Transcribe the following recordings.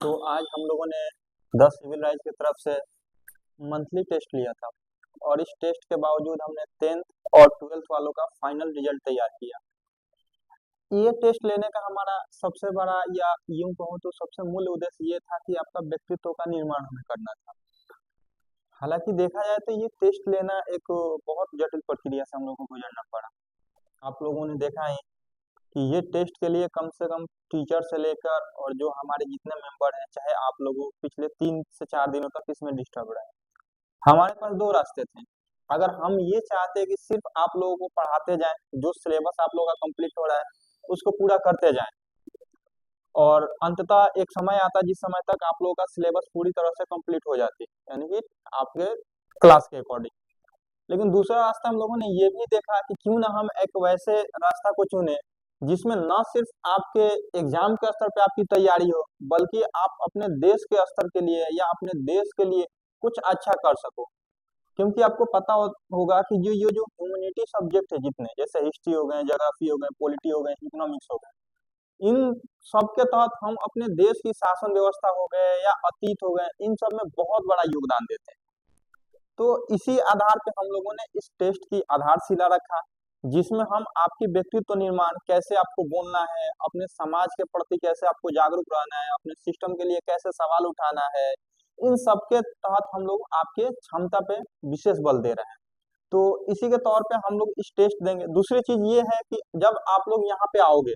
तो आज हम लोगों ने 10 सिविल राइज की तरफ से मंथली टेस्ट लिया था और इस टेस्ट के बावजूद हमने 10th और 12th वालों का फाइनल रिजल्ट तैयार किया। ये टेस्ट लेने का हमारा सबसे बड़ा या यूं कहूँ तो सबसे मूल उद्देश्य ये था कि आपका व्यक्तित्व का निर्माण हमें करना था। हालांकि देखा जाए तो ये टेस्ट लेना एक बहुत जटिल प्रक्रिया से हम लोगों को गुजरना पड़ा। आप लोगों ने देखा है कि ये टेस्ट के लिए कम से कम टीचर से लेकर और जो हमारे जितने मेंबर हैं, चाहे आप लोगों पिछले 3 से 4 दिनों तक इसमें डिस्टर्ब रहे। हमारे पास दो रास्ते थे। अगर हम ये चाहते कि सिर्फ आप लोगों को पढ़ाते जाएं, जो सिलेबस आप लोगों का कंप्लीट हो रहा है उसको पूरा करते जाएं और अंततः एक समय आता जिस समय तक आप लोगों का सिलेबस पूरी तरह से कंप्लीट हो जाती, यानी कि आपके क्लास के अकॉर्डिंग। लेकिन दूसरा रास्ता हम लोगों ने ये भी देखा कि क्यों ना हम एक वैसे रास्ता को चुने जिसमें न सिर्फ आपके एग्जाम के स्तर पे आपकी तैयारी हो, बल्कि आप अपने देश के स्तर के लिए या अपने देश के लिए कुछ अच्छा कर सको। क्योंकि आपको पता होगा कि जो ये जो ह्यूमैनिटी सब्जेक्ट है, जितने जैसे हिस्ट्री हो गए, ज्योग्राफी हो गए, पॉलिटी हो गए, इकोनॉमिक्स हो गए, इन सब के तहत हम अपने देश की शासन व्यवस्था हो गए या अतीत हो गए, इन सब में बहुत बड़ा योगदान देते हैं। तो इसी आधार पे हम लोगों ने इस टेस्ट की आधारशिला रखा, जिसमें हम आपकी व्यक्तित्व निर्माण, कैसे आपको बोलना है, अपने समाज के प्रति कैसे आपको जागरूक रहना है, अपने सिस्टम के लिए कैसे सवाल उठाना है, इन सब के तहत हम लोग आपके क्षमता पे विशेष बल दे रहे हैं। तो इसी के तौर पे हम लोग इस टेस्ट देंगे। दूसरी चीज ये है कि जब आप लोग यहाँ पे आओगे,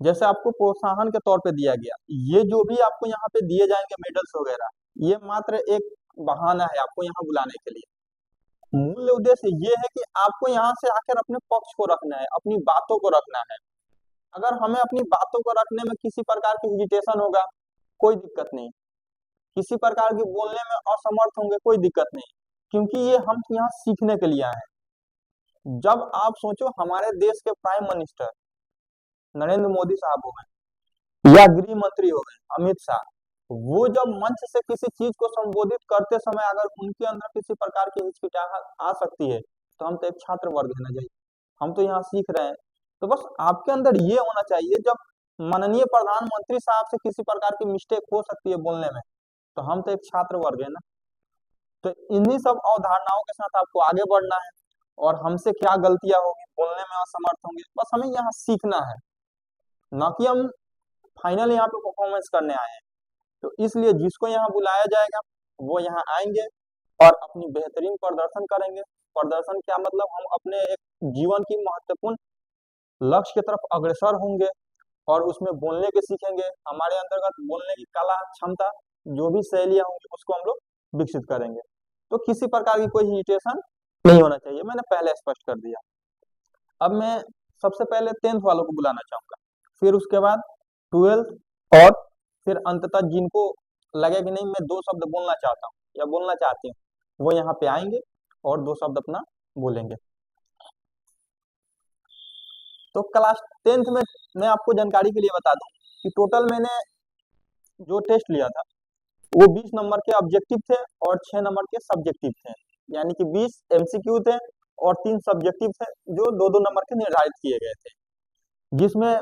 जैसे आपको प्रोत्साहन के तौर पे दिया गया, ये जो भी आपको यहाँ पे दिए जाएंगे मेडल्स वगैरह, ये मात्र एक बहाना है आपको यहाँ बुलाने के लिए। मूल उद्देश्य ये है कि आपको यहाँ से आकर अपने पक्ष को रखना है, अपनी बातों को रखना है। अगर हमें अपनी बातों को रखने में किसी प्रकार की हेजिटेशन होगा, कोई दिक्कत नहीं। किसी प्रकार की बोलने में असमर्थ होंगे, कोई दिक्कत नहीं, क्योंकि ये हम यहाँ सीखने के लिए आए हैं। जब आप सोचो, हमारे देश के प्राइम मिनिस्टर नरेंद्र मोदी साहब हो गए या गृह मंत्री हो गए अमित शाह, वो जब मंच से किसी चीज को संबोधित करते समय अगर उनके अंदर किसी प्रकार की हिचकिचाहट आ सकती है, तो हम तो एक छात्र वर्ग है ना जी, हम तो यहाँ सीख रहे हैं। तो बस आपके अंदर ये होना चाहिए, जब माननीय प्रधानमंत्री साहब से किसी प्रकार की मिस्टेक हो सकती है बोलने में, तो हम तो एक छात्र वर्ग है ना। तो इन्हीं सब अवधारणाओं के साथ आपको आगे बढ़ना है और हमसे क्या गलतियां होगी, बोलने में असमर्थ होंगे, बस हमें यहाँ सीखना है, ना कि हम फाइनल यहाँ पे परफॉर्मेंस करने आए हैं। तो इसलिए जिसको यहाँ बुलाया जाएगा वो यहाँ आएंगे और अपनी बेहतरीन प्रदर्शन करेंगे। प्रदर्शन क्या मतलब, हम अपने एक जीवन की महत्वपूर्ण लक्ष्य की तरफ अग्रसर होंगे और उसमें बोलने के सीखेंगे। हमारे अंतर्गत बोलने की कला, क्षमता, जो भी शैलियां होंगी उसको हम लोग विकसित करेंगे। तो किसी प्रकार की कोई हेजिटेशन नहीं होना चाहिए, मैंने पहले स्पष्ट कर दिया। अब मैं सबसे पहले 10th वालों को बुलाना चाहूंगा, फिर उसके बाद 12th और फिर अंततः जिनको लगे कि नहीं मैं 2 शब्द बोलना चाहता हूँ या बोलना चाहती हूँ, वो यहाँ पे आएंगे और 2 शब्द अपना बोलेंगे। तो क्लास 10th में मैं आपको जानकारी के लिए बता दूं कि टोटल मैंने जो टेस्ट लिया था वो 20 नंबर के ऑब्जेक्टिव थे और 6 नंबर के सब्जेक्टिव थे, यानी कि 20 एमसीक्यू थे और 3 सब्जेक्टिव थे जो 2-2 नंबर के निर्धारित किए गए थे। जिसमें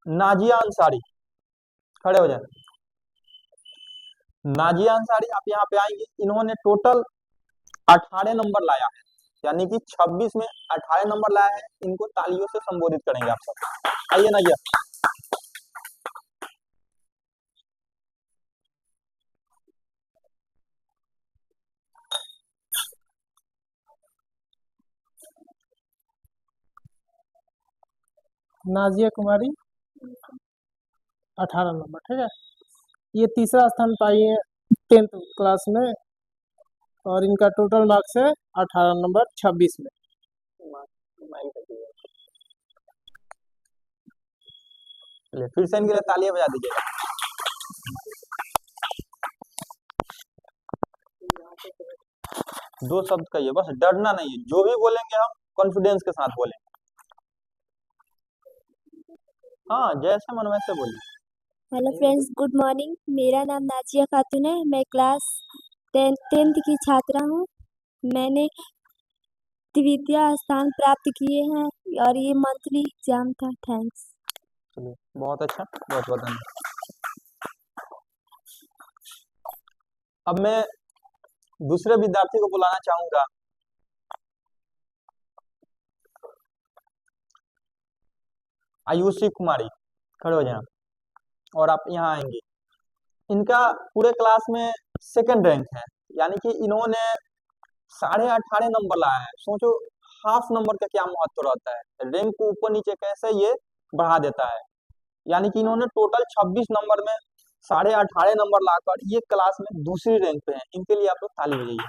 नाजिया अंसारी, खड़े हो जाए। नाजिया अंसारी आप यहाँ पे आएंगे, इन्होंने टोटल 18 नंबर लाया है, यानी कि 26 में 18 नंबर लाया है। इनको तालियों से संबोधित करेंगे आप सब। आइए नाजिया। नाजिया कुमारी 18 नंबर, ठीक है। ये तीसरा स्थान पाई है 10th क्लास में और इनका टोटल मार्क्स है 18 नंबर 26 में। फिर से इनके लिए तालियां बजा दीजिएगा। दो शब्द कहिए, बस डरना नहीं है, जो भी बोलेंगे हम कॉन्फिडेंस के साथ बोलेंगे। हाँ, जैसे मन वैसे बोलिए। Hello friends, good morning. मेरा नाम नाजिया खातून है। मैं क्लास 10th की छात्रा हूँ। मैंने द्वितीय स्थान प्राप्त किए हैं और ये मंथली एग्जाम था। थैंक्स। चलिए, बहुत अच्छा, बहुत बहुत धन्यवाद। अब मैं दूसरे विद्यार्थी को बुलाना चाहूंगा। आयुषी कुमारी, खड़े हो जाए और आप यहाँ आएंगे। इनका पूरे क्लास में सेकंड रैंक है, यानी कि इन्होंने 18.5 नंबर लाया है। सोचो हाफ नंबर का क्या महत्व रहता है, रैंक को ऊपर नीचे कैसे ये बढ़ा देता है। यानी कि इन्होंने टोटल 26 नंबर में 18.5 नंबर लाकर ये क्लास में दूसरी रैंक पे है। इनके लिए आप लोग ताली बजाइए।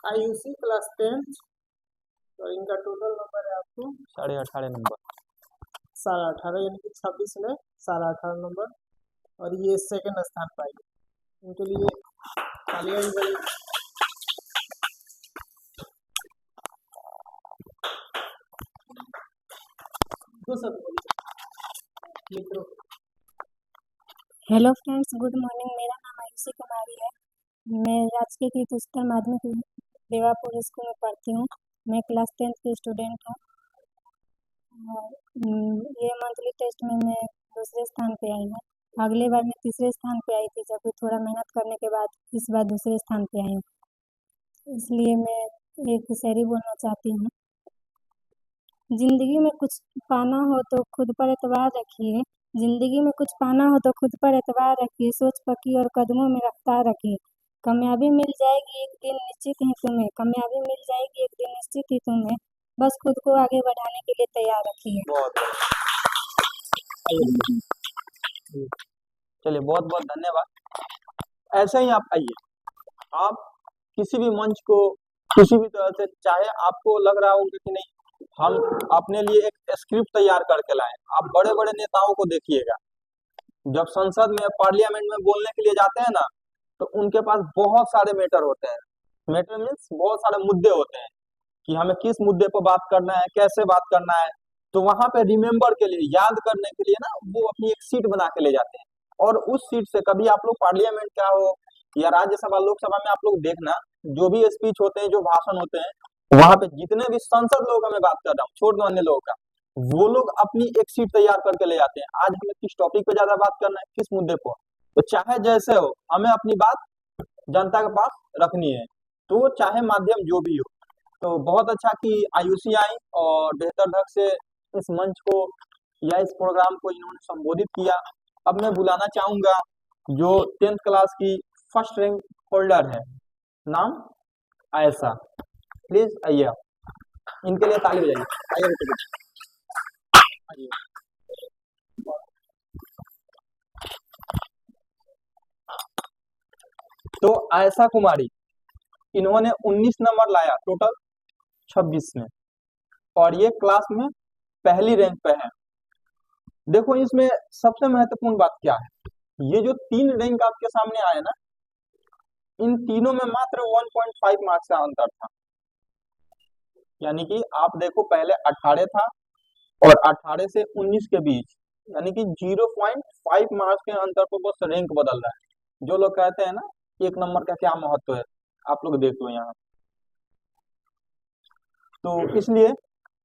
आयुषी क्लास 10th और इनका टोटल नंबर है आपको 18.5 नंबर। 18.5 यानी कि 26 में 18.5 नंबर, और ये सेकंड स्थान पाई। इनके लिए तालियां भी बजाइए। दो शब्द बोलिए मित्रों। Hello friends, good morning. मेरा नाम आयुषी कुमारी है। मैं राजकीय कृत उच्चतर माध्यमिक देवापुर स्कूल में पढ़ती हूँ। मैं क्लास 10th की स्टूडेंट हूँ। ये मंथली टेस्ट में मैं दूसरे स्थान पे आई हूँ। अगले बार मैं तीसरे स्थान पे आई थी, जब भी थोड़ा मेहनत करने के बाद इस बार दूसरे स्थान पे आई हूँ। इसलिए मैं एक शायरी बोलना चाहती हूँ। जिंदगी में कुछ पाना हो तो खुद पर एतबार रखिए। जिंदगी में कुछ पाना हो तो खुद पर एतबार रखिए। सोच पक्की और कदमों में रफ्तार रखिए। कामयाबी मिल जाएगी एक दिन निश्चित ही तुम्हें। कामयाबी मिल जाएगी एक दिन निश्चित ही तुम्हें। बस खुद को आगे बढ़ाने के लिए तैयार रखिए। बहुत चलिए, बहुत बहुत धन्यवाद। ऐसे ही आप आइए। आप किसी भी मंच को किसी भी तरह से, चाहे आपको लग रहा होगा कि नहीं हम अपने लिए एक स्क्रिप्ट तैयार करके लाए, आप बड़े बड़े नेताओं को देखिएगा, जब संसद में पार्लियामेंट में बोलने के लिए जाते हैं ना, तो उनके पास बहुत सारे मैटर होते हैं। मैटर मीन्स बहुत सारे मुद्दे होते हैं कि हमें किस मुद्दे पर बात करना है, कैसे बात करना है। तो वहां पे रिमेम्बर के लिए, याद करने के लिए ना, वो अपनी एक सीट बना के ले जाते हैं। और उस सीट से कभी आप लोग पार्लियामेंट का हो या राज्यसभा लोकसभा में आप लोग देखना, जो भी स्पीच होते हैं, जो भाषण होते हैं, वहां पे जितने भी सांसद लोग, हमें बात कर रहा हूँ, छोड़ दो अन्य लोगों का, वो लोग अपनी एक सीट तैयार करके ले जाते हैं। आज हमें किस टॉपिक पे ज्यादा बात करना है, किस मुद्दे पर, तो चाहे जैसे हो, हमें अपनी बात जनता के पास रखनी है, तो चाहे माध्यम जो भी हो। तो बहुत अच्छा कि आयुषी आई और बेहतर ढंग से इस मंच को या इस प्रोग्राम को इन्होंने संबोधित किया। अब मैं बुलाना चाहूंगा जो 10th क्लास की फर्स्ट रैंक होल्डर है, नाम आयशा। प्लीज आइए, इनके लिए ताली बजाइए। आइए बेटे, आइए। तो आयशा कुमारी, इन्होंने 19 नंबर लाया टोटल 26 में, और ये क्लास में पहली रैंक पे है। देखो इसमें सबसे महत्वपूर्ण बात क्या है, ये जो 3 रैंक आपके सामने आए ना, इन तीनों में मात्र 1.5 मार्क्स का अंतर था। यानी कि आप देखो, पहले 18 था और 18 से 19 के बीच, यानी कि 0.5 मार्क्स के अंतर पर बस रैंक बदल रहा है। जो लोग कहते हैं ना एक नंबर का क्या महत्व है, आप लोग देख लो यहाँ। तो इसलिए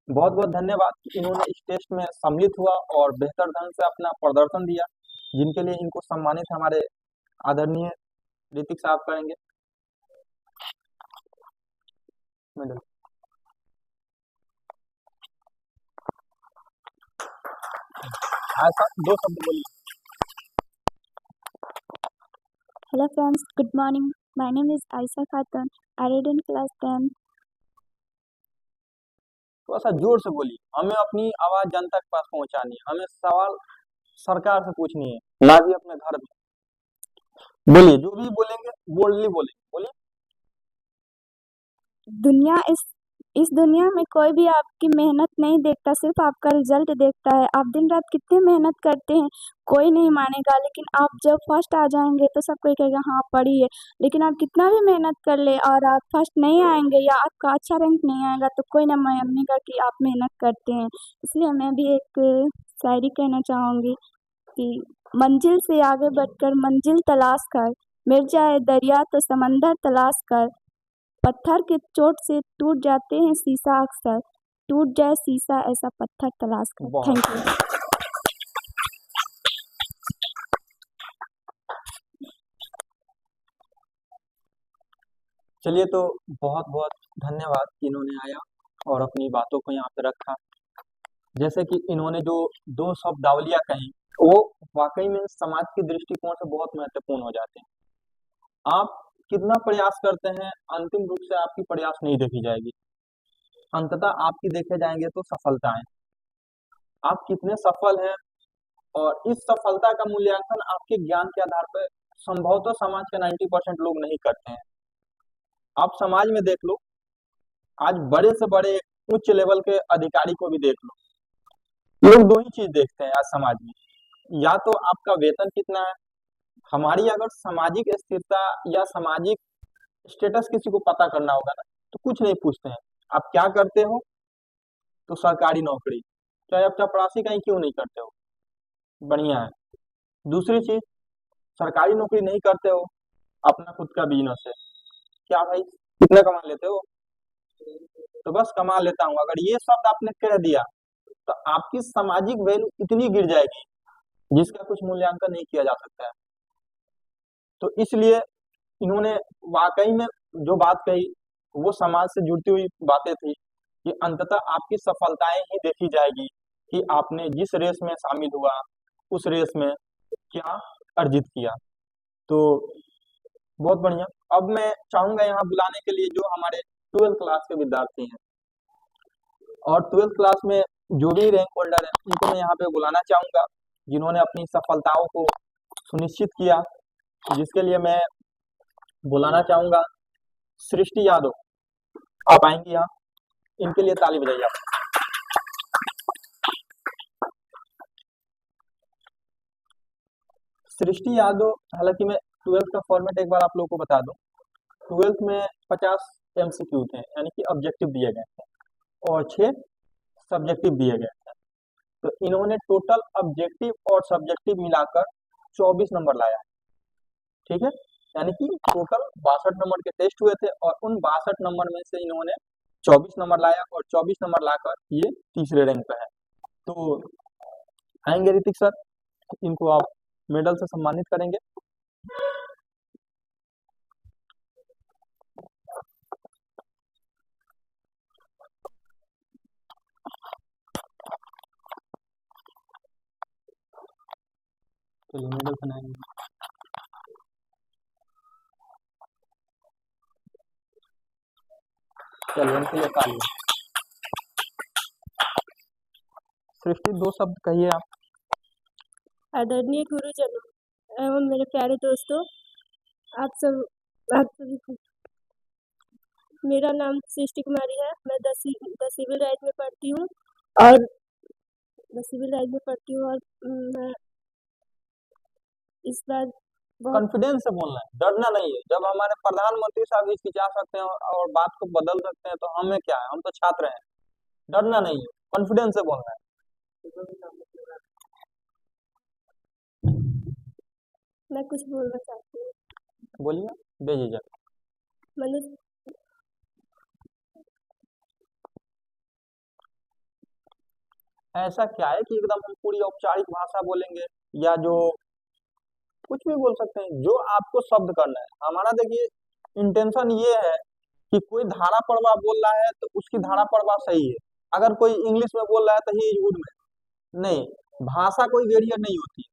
बहुत बहुत धन्यवाद कि इन्होंने इस टेस्ट में सम्मिलित हुआ और बेहतर ढंग से अपना प्रदर्शन दिया, जिनके लिए इनको सम्मानित हमारे आदरणीय ऋतिक साहब करेंगे। मेडल ऐसा 2 शब्द बोलिए। Hello friends, good morning. My name is Aisha Khatun. I read in class 10. थोड़ा सा जोर से बोलिए, हमें अपनी आवाज जनता के पास पहुंचानी है, हमें सवाल सरकार से पूछनी है, ना कि अपने घर में। बोलिए, जो भी बोलेंगे बोल्डली बोलिए, बोलिए। दुनिया इस दुनिया में कोई भी आपकी मेहनत नहीं देखता, सिर्फ आपका रिजल्ट देखता है। आप दिन रात कितने मेहनत करते हैं, कोई नहीं मानेगा, लेकिन आप जब फर्स्ट आ जाएंगे तो सब कोई कहेगा हाँ पढ़िए। लेकिन आप कितना भी मेहनत कर ले और आप फर्स्ट नहीं आएंगे या आपका अच्छा रैंक नहीं आएगा, तो कोई ना मानेगा कि आप मेहनत करते हैं। इसलिए मैं भी एक शायरी कहना चाहूँगी कि मंजिल से आगे बढ़कर मंजिल तलाश कर, मिट जाए दरिया तो समंदर तलाश कर, पत्थर के चोट से टूट जाते हैं शीशा अक्सर, टूट जाए शीशा ऐसा पत्थर तलाश कर। बहुत थैंक यू। चलिए, तो बहुत बहुत धन्यवाद कि इन्होंने आया और अपनी बातों को यहाँ पे रखा। जैसे कि इन्होंने जो दो शब्दावलियां कही, वो वाकई में समाज के दृष्टिकोण से बहुत महत्वपूर्ण हो जाते हैं। आप कितना प्रयास करते हैं, अंतिम रूप से आपकी प्रयास नहीं देखी जाएगी, अंततः आपकी देखे जाएंगे तो सफलताएं। आप कितने सफल हैं और इस सफलता का मूल्यांकन आपके ज्ञान के आधार पर संभवतः समाज के 90% लोग नहीं करते हैं। आप समाज में देख लो, आज बड़े से बड़े उच्च लेवल के अधिकारी को भी देख लो, लोग दो ही चीज देखते हैं आज समाज में, या तो आपका वेतन कितना है। हमारी अगर सामाजिक स्थिरता या सामाजिक स्टेटस किसी को पता करना होगा ना, तो कुछ नहीं पूछते हैं आप क्या करते हो, तो सरकारी नौकरी, चाहे आप चपरासी कहीं क्यों नहीं करते हो, बढ़िया है। दूसरी चीज, सरकारी नौकरी नहीं करते हो, अपना खुद का बिजनेस है, क्या भाई कितना कमा लेते हो, तो बस कमा लेता हूँ। अगर ये शब्द आपने कह दिया तो आपकी सामाजिक वैल्यू इतनी गिर जाएगी जिसका कुछ मूल्यांकन नहीं किया जा सकता है। तो इसलिए इन्होंने वाकई में जो बात कही वो समाज से जुड़ती हुई बातें थी कि अंततः आपकी सफलताएं ही देखी जाएगी कि आपने जिस रेस में शामिल हुआ उस रेस में क्या अर्जित किया। तो बहुत बढ़िया। अब मैं चाहूंगा यहाँ बुलाने के लिए जो हमारे 12th क्लास के विद्यार्थी हैं और 12th क्लास में जो भी रैंक होल्डर है उनको मैं यहाँ पे बुलाना चाहूंगा, जिन्होंने अपनी सफलताओं को सुनिश्चित किया, जिसके लिए मैं बुलाना चाहूंगा सृष्टि यादव। आप आएंगे यहाँ, इनके लिए ताली बजाइए आप। सृष्टि यादव, हालांकि मैं 12th का फॉर्मेट एक बार आप लोगों को बता दूं, 12th में 50 MCQ थे, यानी कि ऑब्जेक्टिव दिए गए थे और 6 सब्जेक्टिव दिए गए थे। तो इन्होंने टोटल ऑब्जेक्टिव और सब्जेक्टिव मिलाकर 24 नंबर लाया है, ठीक है। यानी कि टोटल 62 नंबर के टेस्ट हुए थे और उन 62 नंबर में से इन्होंने 24 नंबर लाया और 24 नंबर लाकर ये तीसरे रैंक पे है। तो आएंगे ऋतिक सर, इनको आप मेडल से सम्मानित करेंगे। चलिए मेडल बनाएंगे। चलिए उनके लिए ताली। सृष्टि, 2 शब्द कहिए आप। आदरणीय गुरुजनों एवं मेरे प्यारे दोस्तों, आप सभी को मेरा नाम सृष्टि कुमारी है। मैं 10 सिविल राइट में पढ़ती हूँ और मैं इस बार बहुत कॉन्फिडेंस से बोलना है, डरना नहीं है। जब हमारे प्रधानमंत्री साहब हिचकिचा सकते हैं और बात को बदल सकते हैं तो हमें क्या है, हम तो छात्र हैं। डरना नहीं है, कॉन्फिडेंस से बोलना है। मैं कुछ बोलना चाहती हूँ। बोलिए बेझिझक। मनुष्य ऐसा क्या है कि एकदम हम पूरी औपचारिक भाषा बोलेंगे या जो कुछ भी बोल सकते हैं, जो आपको शब्द करना है। हमारा देखिए इंटेंशन ये है कि कोई धारा प्रवाह बोल रहा है तो उसकी धारा प्रवाह सही है, अगर कोई इंग्लिश में बोल रहा है तो ही इज गुड में नहीं। भाषा कोई बैरियर नहीं होती।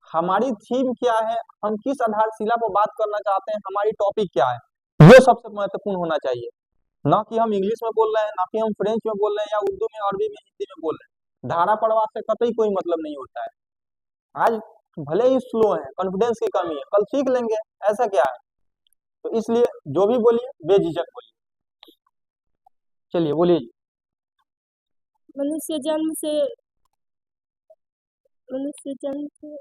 हमारी थीम क्या है, हम किस आधारशिला पर बात करना चाहते हैं, हमारी टॉपिक क्या है, ये सबसे महत्वपूर्ण होना चाहिए। ना कि हम इंग्लिश में बोल रहे हैं, ना कि हम फ्रेंच में बोल रहे हैं या उर्दू में, अरबी में, हिंदी में बोल रहे हैं। धारा प्रवाह से कतई कोई मतलब नहीं होता है। आज भले ही स्लो है, कॉन्फिडेंस की कमी है, कल सीख लेंगे, ऐसा क्या है। तो इसलिए जो भी बोलिए बेझिझक बोलिए। चलिए बोलिए। मनुष्य जन्म से मनुष्य जन्म से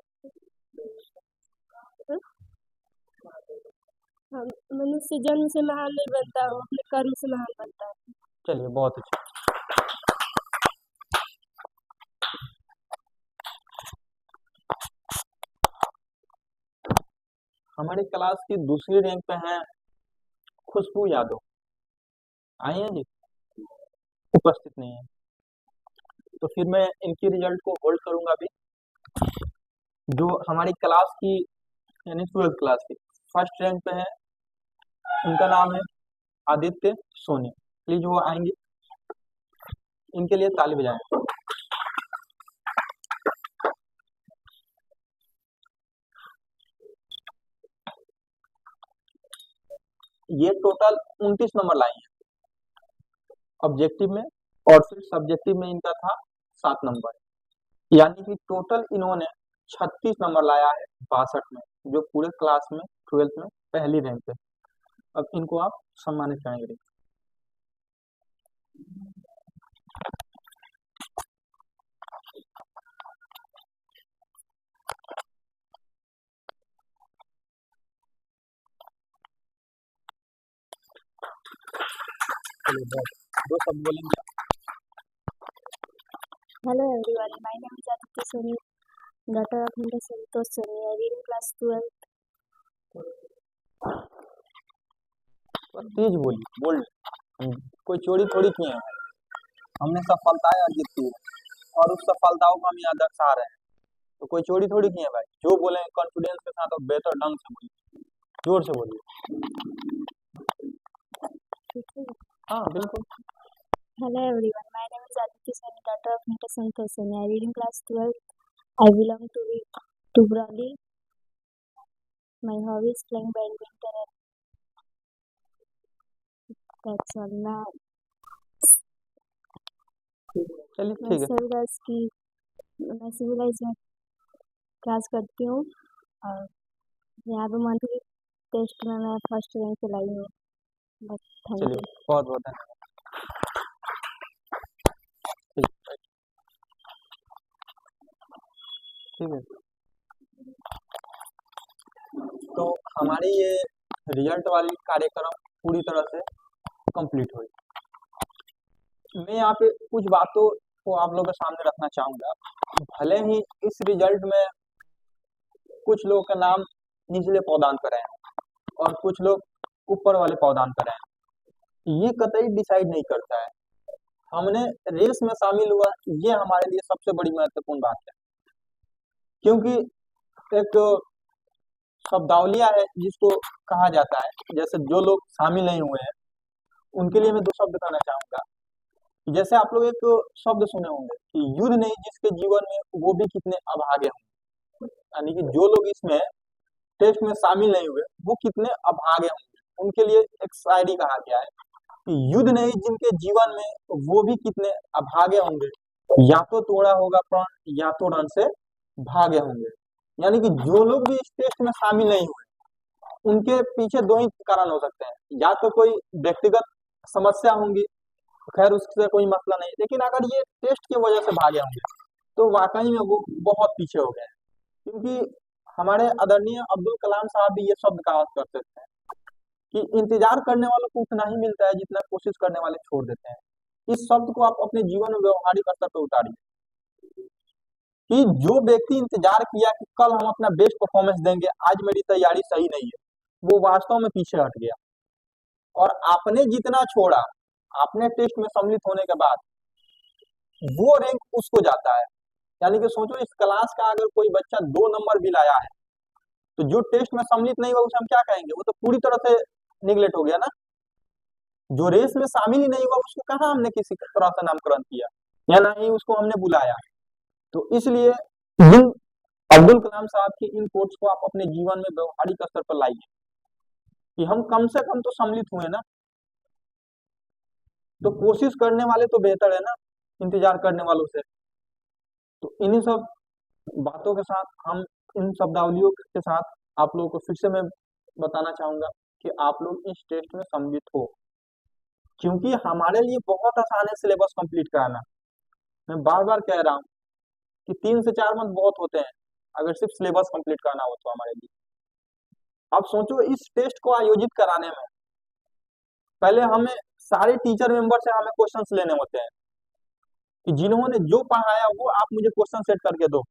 हाँ, मनुष्य जन्म से महान नहीं बनता, वो अपने कर्म से महान बनता है। चलिए बहुत अच्छा। हमारी क्लास की दूसरी रैंक पे हैं खुशबू यादव। आई हैं जी। उपस्थित नहीं है। तो फिर मैं इनकी रिजल्ट को होल्ड करूंगा अभी। जो हमारी क्लास की यानी 12th क्लास की फर्स्ट रैंक पे है, उनका नाम है आदित्य सोनी। प्लीज वो आएंगे, इनके लिए ताली बजाएं। ये टोटल 29 नंबर लाई हैं ऑब्जेक्टिव में, और फिर सब्जेक्टिव में इनका था 7 नंबर, यानी कि टोटल इन्होंने 36 नंबर लाया है 62 में, जो पूरे क्लास में 12th में पहली रैंक पे। अब इनको आप सम्मानित करेंगे। चलिए, दो शब्द बोलेंगे। Hello everyone, my name is Aditya Soni, daughter of Mr. Santosh Soni. I read in class 12th. तेज बोली, बोल। कोई चोरी थोड़ी किए हैं, हमने सफलताएं अर्जित की है और उस सफलताओं को हम यहाँ दर्शा रहे हैं। तो कोई चोरी थोड़ी किए हैं भाई, जो बोले कॉन्फिडेंस के साथ और बेहतर ढंग से बोलिए, जोर से बोलिए। हाँ बिल्कुल। Hello everyone, my name is Aditya Soni, daughter of Mr. Santosh Soni. I read in class 12th. I belong to Brody. My hobby is playing badminton and that's all. Now, चलिए मैं ठीक है। सिविलाइज की मैं civilised में class करती हूँ और यहाँ पे मंथली टेस्ट में मैं फर्स्ट रैंक पे लाई हूँ। बस थैंक चलिए, यू। बहुत बहुत धन्यवाद। ठीक है, तो हमारी ये रिजल्ट वाली कार्यक्रम पूरी तरह से कंप्लीट हुई। मैं यहाँ पे कुछ बातों को आप लोगों के सामने रखना चाहूंगा। भले ही इस रिजल्ट में कुछ लोगों का नाम निचले पौदान पर है और कुछ लोग ऊपर वाले पौदान पर हैं, ये कतई डिसाइड नहीं करता है। हमने रेस में शामिल हुआ, ये हमारे लिए सबसे बड़ी महत्वपूर्ण बात है, क्योंकि एक शब्दावलिया है जिसको कहा जाता है, जैसे जो लोग शामिल नहीं हुए हैं उनके लिए मैं दो शब्द कहना चाहूंगा। जैसे आप लोग एक शब्द सुने होंगे कि युद्ध नहीं जिसके जीवन में वो भी कितने अभागे होंगे, यानी कि जो लोग इसमें टेस्ट में शामिल नहीं हुए वो कितने अभागे होंगे। उनके लिए एक शायरी कहा गया है कि युद्ध नहीं जिनके जीवन में वो भी कितने अभागे होंगे, या तो तोड़ा होगा प्राण या तो रण से भागे होंगे। यानी कि जो लोग भी इस टेस्ट में शामिल नहीं हुए उनके पीछे दो ही कारण हो सकते हैं, या तो कोई व्यक्तिगत समस्या होंगी, खैर उससे कोई मसला नहीं, लेकिन अगर ये टेस्ट की वजह से भागे होंगे तो वाकई में वो बहुत पीछे हो गए हैं। क्योंकि हमारे आदरणीय अब्दुल कलाम साहब भी ये शब्द कहा करते थे कि इंतजार करने वालों को उतना ही मिलता है जितना कोशिश करने वाले छोड़ देते हैं। इस शब्द को आप अपने जीवन में व्यवहारिक स्तर पर उतारिए कि जो व्यक्ति इंतजार किया कि कल हम अपना बेस्ट परफॉर्मेंस देंगे, आज मेरी तैयारी सही नहीं है, वो वास्तव में पीछे हट गया और आपने जितना छोड़ा, आपने टेस्ट में सम्मिलित होने के बाद वो रैंक उसको जाता है। यानी कि सोचो इस क्लास का अगर कोई बच्चा 2 नंबर भी लाया है तो जो टेस्ट में सम्मिलित नहीं हुआ उसे हम क्या कहेंगे, वो तो पूरी तरह से निगलेक्ट हो गया ना। जो रेस में शामिल ही नहीं हुआ उसको कहाँ हमने किसी तरह से नामकरण किया या ना ही उसको हमने बुलाया। तो इसलिए इन अब्दुल कलाम साहब की इन कोट्स को आप अपने जीवन में व्यवहारिक स्तर पर लाइए कि हम कम से कम तो सम्मिलित हुए ना। तो कोशिश करने वाले तो बेहतर है ना इंतजार करने वालों से। तो इन्हीं सब बातों के साथ हम इन शब्दावलियों के साथ आप लोगों को फिर से मैं बताना चाहूंगा कि आप लोग इस टेस्ट में सम्मिलित हो, क्योंकि हमारे लिए बहुत आसान है सिलेबस कंप्लीट कराना। मैं बार बार कह रहा हूँ कि 3 से 4 मंथ बहुत होते हैं अगर सिर्फ सिलेबस कंप्लीट करना हो तो हमारे लिए। अब सोचो इस टेस्ट को आयोजित कराने में पहले हमें सारे टीचर मेंबर से हमें क्वेश्चंस लेने होते हैं कि जिन्होंने जो पढ़ाया वो आप मुझे क्वेश्चन सेट करके दो।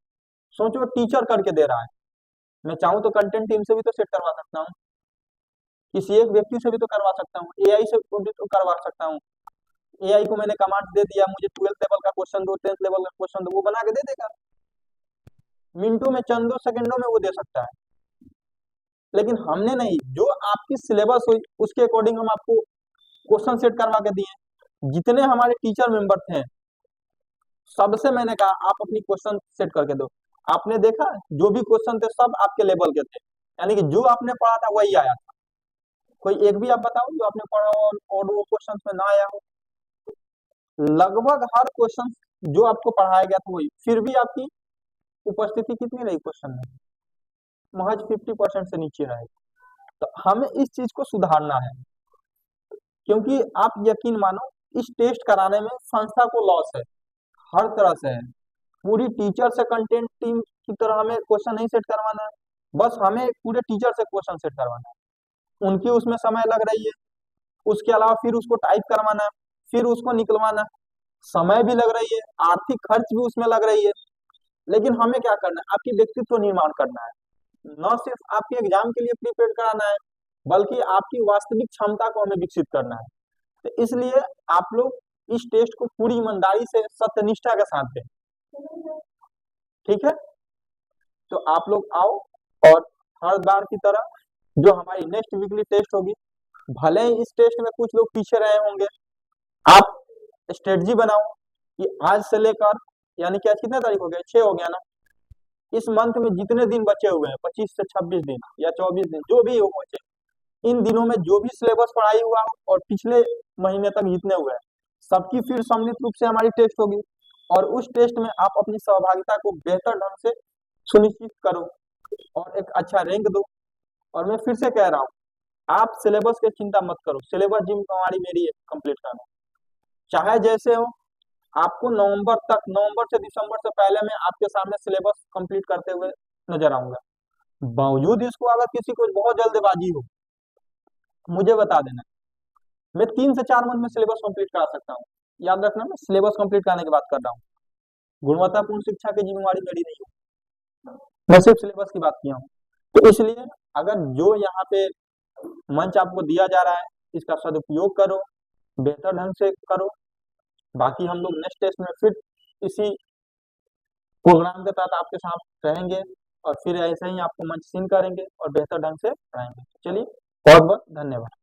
सोचो टीचर करके दे रहा है, मैं चाहूँ तो कंटेंट टीम से भी तो सेट करवा सकता हूँ, किसी एक व्यक्ति से भी तो करवा सकता हूँ, एआई से भी तो करवा सकता हूँ, एआई को मैंने कमांड दे दिया, मुझे 12th लेवल का क्वेश्चन दो, 10th लेवल का क्वेश्चन दो, वो बना के दे देगा मिनटों में, चंदों सेकंडों में वो दे सकता है। लेकिन हमने नहीं, जो आपकी सिलेबस हुई उसके अकॉर्डिंग हम आपको क्वेश्चन सेट करवा के दिए। जितने हमारे टीचर मेंबर थे सबसे मैंने कहा आप अपनी क्वेश्चन सेट करके दो। आपने देखा जो भी क्वेश्चन थे सब आपके लेवल के थे, यानी कि जो आपने पढ़ा था वही आया था। कोई एक भी आप बताओ जो आपने पढ़ा हो और वो क्वेश्चन में ना आया हो। लगभग हर क्वेश्चन जो आपको पढ़ाया गया था वही, फिर भी आपकी उपस्थिति कितनी रही क्वेश्चन में, महज 50% से नीचे रहे। तो हमें इस चीज को सुधारना है, क्योंकि आप यकीन मानो इस टेस्ट कराने में संस्था को लॉस है, हर तरह से है। पूरी टीचर से कंटेंट टीम की तरह हमें क्वेश्चन नहीं सेट करवाना है, बस हमें पूरे टीचर से क्वेश्चन सेट करवाना है। उनकी उसमें समय लग रही है, उसके अलावा फिर उसको टाइप करवाना है, फिर उसको निकलवाना है, समय भी लग रही है, आर्थिक खर्च भी उसमें लग रही है। लेकिन हमें क्या करना है, आपकी व्यक्तित्व निर्माण करना है, न सिर्फ आपके एग्जाम के लिए प्रिपेयर कराना है, बल्कि आपकी वास्तविक क्षमता को हमें विकसित करना है। तो इसलिए आप लोग इस टेस्ट को पूरी ईमानदारी से सत्यनिष्ठा के साथ दें, ठीक है। तो आप लोग आओ, और हर बार की तरह जो हमारी नेक्स्ट वीकली टेस्ट होगी, भले ही इस टेस्ट में कुछ लोग पीछे रहे होंगे, आप स्ट्रेटजी बनाओ कि आज से लेकर, यानी कि आज कितने तारीख हो गया, 6 हो गया ना, इस मंथ में जितने दिन बचे हुए हैं, 25 से 26 दिन या 24 दिन जो भी हो बचे, इन दिनों में जो भी सिलेबस पढ़ाई हुआ और पिछले महीने तक जितने हुए हैं सबकी फिर सम्मिलित रूप से हमारी टेस्ट होगी। और उस टेस्ट में आप अपनी सहभागिता को बेहतर ढंग से सुनिश्चित करो और एक अच्छा रैंक दो। और मैं फिर से कह रहा हूँ, आप सिलेबस की चिंता मत करो, सिलेबस जिम्मेवारी मेरी है कंप्लीट करना, चाहे जैसे हो। आपको नवंबर से दिसंबर से पहले मैं आपके सामने सिलेबस कंप्लीट करते हुए नजर आऊंगा। बावजूद इसको अगर किसी को बहुत जल्दबाजी हो, मुझे बता देना, मैं 3 से 4 मंथ में सिलेबस कंप्लीट करा सकता हूँ। याद रखना, मैं सिलेबस कंप्लीट कराने की बात कर रहा हूँ, गुणवत्तापूर्ण शिक्षा की जिम्मेवारी मेरी नहीं है, मैं सिर्फ सिलेबस की बात किया हूँ। तो इसलिए अगर जो यहाँ पे मंच आपको दिया जा रहा है इसका सदुपयोग करो, बेहतर ढंग से करो। बाकी हम लोग नेक्स्ट टेस्ट में फिर इसी प्रोग्राम के तहत आपके साथ रहेंगे और फिर ऐसे ही आपको मंच सीन करेंगे और बेहतर ढंग से पढ़ाएंगे। चलिए, बहुत बहुत धन्यवाद।